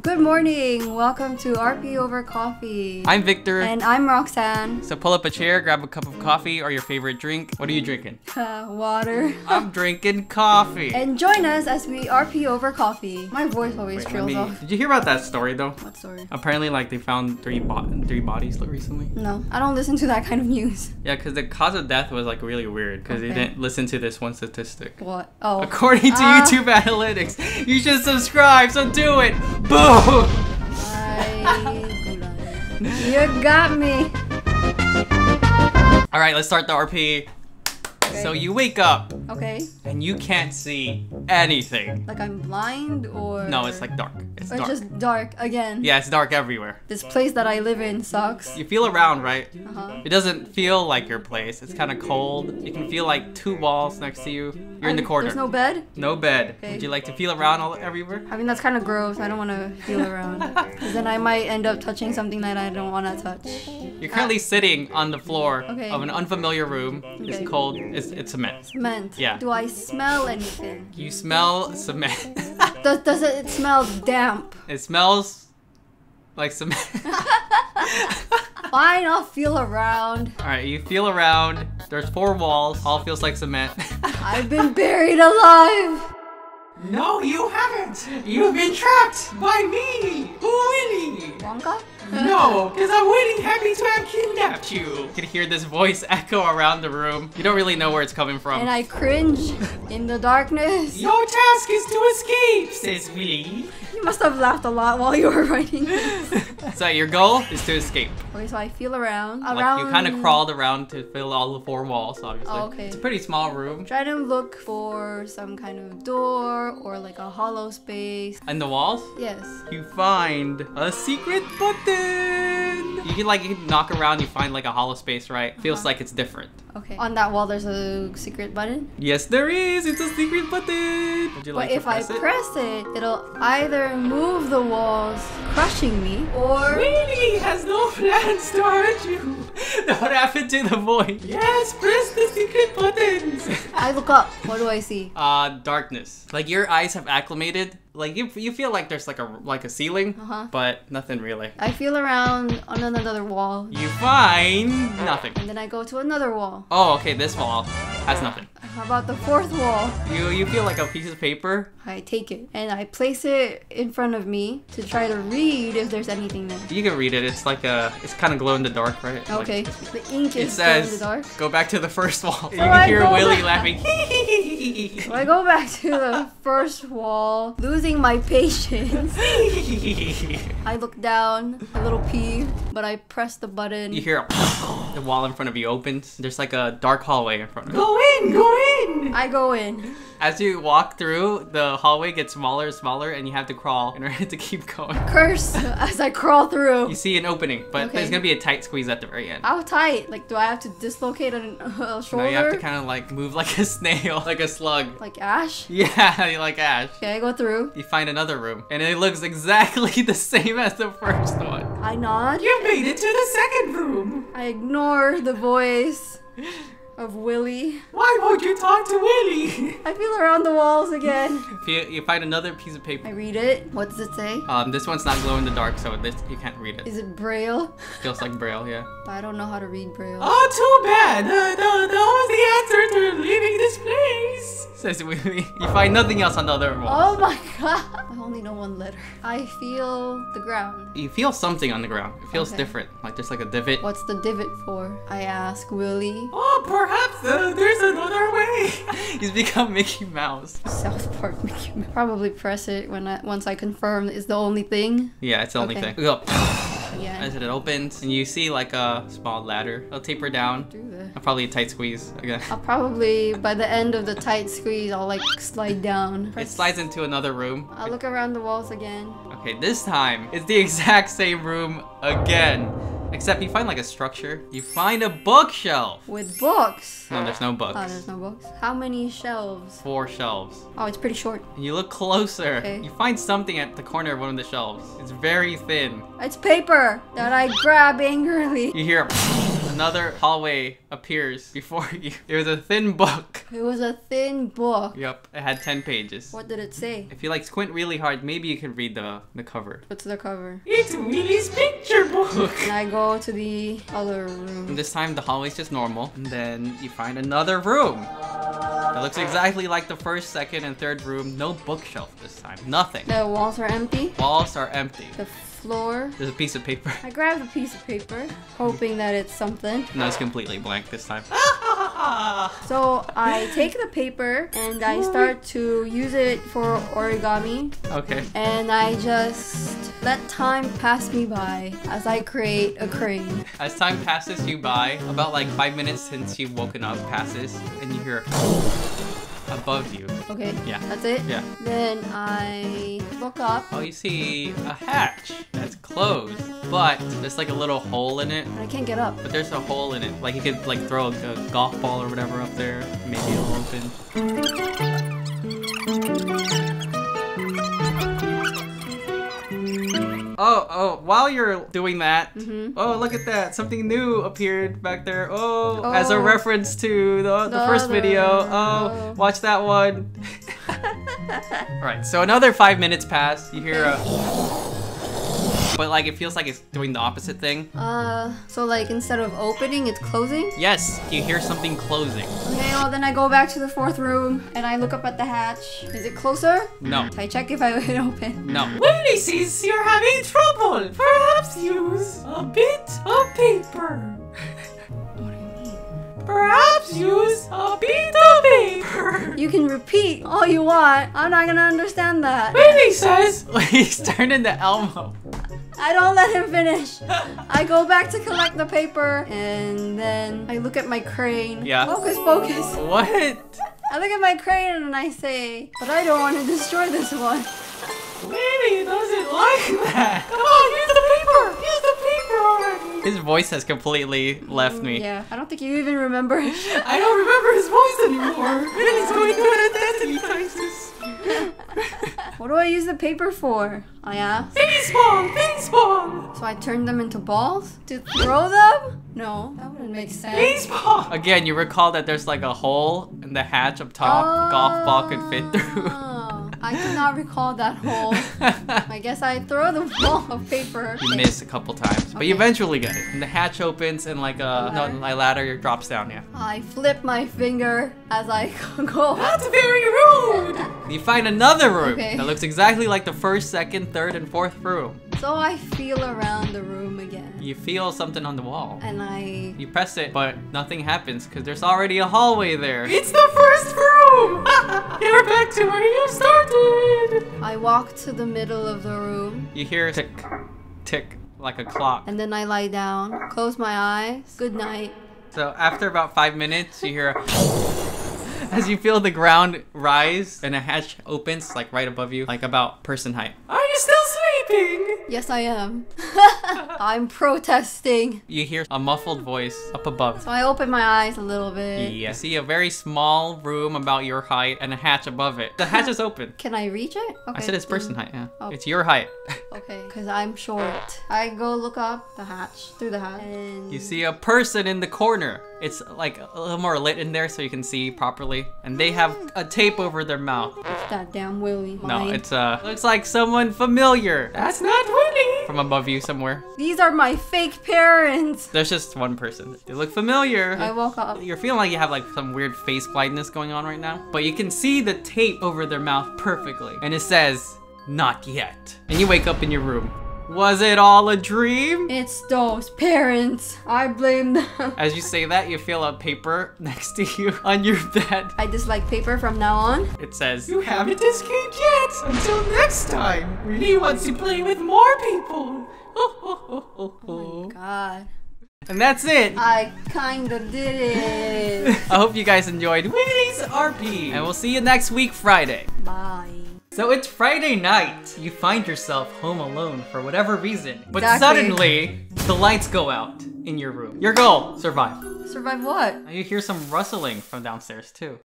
Good morning. Welcome to RP Over Coffee. I'm Victor. And I'm Roxanne. So pull up a chair, grab a cup of coffee or your favorite drink. What are you drinking? Water. I'm drinking coffee. And join us as we RP Over Coffee. My voice always trails off. Did you hear about that story though? What story? Apparently like they found three bodies recently. No, I don't listen to that kind of news. Yeah, because the cause of death was like really weird because they didn't listen to this one statistic. What? Oh. According to YouTube analytics, you should subscribe, so do it. Boom! You got me. All right, let's start the RP. Okay. So you wake up. Okay. And you can't see anything. Like I'm blind or? No, it's like dark. It's dark. It's just dark again. Yeah, it's dark everywhere. This place that I live in sucks. You feel around, right? Uh-huh. It doesn't feel like your place. It's kind of cold. You can feel like two walls next to you. You're in the corner. There's no bed? No bed. Okay. Would you like to feel around everywhere? I mean, that's kind of gross. I don't want to feel around. Because then I might end up touching something that I don't want to touch. You're currently sitting on the floor of an unfamiliar room. Okay. It's cold. It's cement. Cement? Yeah. Do I smell anything? You smell cement. Does it smell damp? It smells like cement. Fine, I'll feel around. Alright, you feel around. There's 4 walls. All feels like cement. I've been buried alive. No, you haven't. You've been trapped by me, Willy. Wonka? No, because I'm really happy to have kidnapped you. You can hear this voice echo around the room. You don't really know where it's coming from. And I cringe in the darkness. Your task is to escape, says Willy. You must have laughed a lot while you were writing this. So your goal is to escape. Okay, so I feel around. Like you kind of crawled around to fill all the 4 walls, obviously. Oh, okay. It's a pretty small room. Try to look for some kind of door or like a hollow space. And the walls? Yes. You find a secret button. You can knock around, you find like a hollow space, right? Feels like it's different. Okay. On that wall, there's a secret button? Yes, there is. It's a secret button. Would you like to press it? But if I press it, it'll either move the walls, crushing me, or... Really has no plans to hurt you. What happened to the voice? Yes, press the secret buttons. I look up. What do I see? Darkness. Like your eyes have acclimated. Like you feel like there's like a ceiling, but nothing really. I feel around on another wall. You find nothing. And then I go to another wall. Oh, okay, this wall has nothing. How about the 4th wall? You feel like a piece of paper. I take it and I place it in front of me to try to read if there's anything there. You can read it. It's like it's kind of glow in the dark, right? Okay. Like, the ink is glow in the dark. Go back to the first wall. So you can hear Willy laughing. So I go back to the first wall, losing my patience. I look down, a little peeved, but I press the button. You hear the wall in front of you opens. There's like a dark hallway in front of you. Go in! Go in! I go in. As you walk through, the hallway gets smaller and smaller, and you have to crawl in order to keep going. Curse as I crawl through. You see an opening, but there's gonna be a tight squeeze at the very end. How tight? Like, do I have to dislocate a shoulder? No, you have to kind of like move like a snail, like a slug. Like Ash? Yeah, like Ash. Okay, I go through. You find another room, and it looks exactly the same as the first one. I nod. You made it to the second room. I ignore the voice of Willy. Why won't you talk to Willy? I feel around the walls again. You find another piece of paper. I read it. What does it say? This one's not glow in the dark, so you can't read it. Is it Braille? Feels like Braille, yeah. I don't know how to read Braille. Oh, too bad. That was the answer to leaving this place, says Willy. You find nothing else on the other wall. Oh my god. I only know 1 letter. I feel the ground. You feel something on the ground. It feels different. Like there's like a divot. What's the divot for? I ask Willy. Oh, perhaps there's another way. He's become Mickey Mouse. South Park Mickey Mouse. Probably press it once I confirm it's the only thing. Yeah, it's the only thing. We go. Yeah. As it opens, and you see like a small ladder. I'll taper down. Probably a tight squeeze again. I'll probably, by the end of the tight squeeze, I'll like slide down. It slides into another room. I'll look around the walls again. Okay, this time it's the exact same room again. Except you find like a structure. You find a bookshelf. With books? No, there's no books. Oh, there's no books. How many shelves? 4 shelves. Oh, it's pretty short. And you look closer. Okay. You find something at the corner of one of the shelves. It's very thin. It's paper that I grab angrily. You hear Another hallway appears before you. It was a thin book. It was a thin book. Yep, it had 10 pages. What did it say? If you like squint really hard, maybe you can read the cover. What's the cover? It's Willie's picture book. And I go to the other room. And this time the hallway's just normal. And then you find another room. It looks exactly like the first, second, and third room. No bookshelf this time. Nothing. The walls are empty. Walls are empty. The floor. There's a piece of paper. I grabbed a piece of paper, hoping that it's something. No, it's completely blank this time. So I take the paper and I start to use it for origami. Okay. And I just let time pass me by as I create a crane. As time passes you by, about like 5 minutes since you've woken up passes, and you hear above you. Okay. Yeah. That's it? Yeah. Then I look up. Oh, you see a hatch that's closed, but there's like a little hole in it. I can't get up. But there's a hole in it. Like you could like throw a golf ball or whatever up there. Maybe it'll open. Oh, while you're doing that, oh, look at that. Something new appeared back there. Oh, as a reference to the first video. Oh, watch that one. Alright, so another 5 minutes pass. You hear a... But like it feels like it's doing the opposite thing. So like instead of opening, it's closing? Yes, you hear something closing. Okay, well then I go back to the fourth room and I look up at the hatch. Is it closer? No. I check if I can open. No. Willie sees you're having trouble. Perhaps use a bit of paper. What do you mean? Perhaps use a bit of paper. You can repeat all you want. I'm not gonna understand that. Willie says He's turned into Elmo. I don't let him finish. I go back to collect the paper and then I look at my crane. Yeah. Focus, focus. What? I look at my crane and I say, but I don't want to destroy this one. Willie doesn't like that. Come on, use the paper. Use the paper already. His voice has completely left me. Yeah, I don't think you even remember. I don't remember his voice anymore. Willie's going through an identity crisis. What do I use the paper for? I asked. Face bomb, face bomb. So I turn them into balls? To throw them? No, that wouldn't make sense. Face bomb. Again, you recall that there's like a hole in the hatch up top. Golf ball could fit through. Oh, I do not recall that hole. I guess I throw the ball of paper. You miss a couple times, but you eventually get it. And the hatch opens and like a ladder drops down, yeah. I flip my finger as I go. That's very rude. You find another room Okay. that looks exactly like the first, second, third, and fourth room. So I feel around the room again. You feel something on the wall. And I... You press it, but nothing happens because there's already a hallway there. It's the first room. You're back to where you started. I walk to the middle of the room. You hear tick, tick, like a clock. And then I lie down, close my eyes. Good night. So after about 5 minutes, you hear as you feel the ground rise and a hatch opens like right above you, like about person height. Are you still sleeping? Yes, I am. I'm protesting. You hear a muffled voice up above. So I open my eyes a little bit. You see a very small room about your height and a hatch above it. The hatch is open. Can I reach it? Okay. I said it's person height, yeah. Oh. It's your height. Okay, because I'm short. I go look up the hatch, through the hatch, and... You see a person in the corner. It's like a little more lit in there so you can see properly. And they have a tape over their mouth. It's that damn Willie. No, Mine. it's looks like someone familiar. That's not Willie. From above you somewhere. These are my fake parents. There's just one person. They look familiar. I woke up. You're feeling like you have like some weird face blindness going on right now. But you can see the tape over their mouth perfectly. And it says, "Not yet." And you wake up in your room. Was it all a dream? It's those parents. I blame them. As you say that, you feel a paper next to you on your bed. I dislike paper from now on. It says, You haven't escaped yet. Until next time. Willie wants to play with more people. Oh my god. and that's it. I kinda did it. I hope you guys enjoyed Willie's RP. And we'll see you next week, Friday. Bye. So it's Friday night. You find yourself home alone for whatever reason. But Exactly. suddenly, the lights go out in your room. Your goal, survive. Survive what? You hear some rustling from downstairs too.